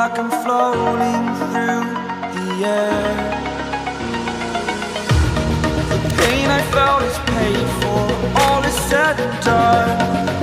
like I'm floating through the air. The pain I felt is paid for, all is said and done.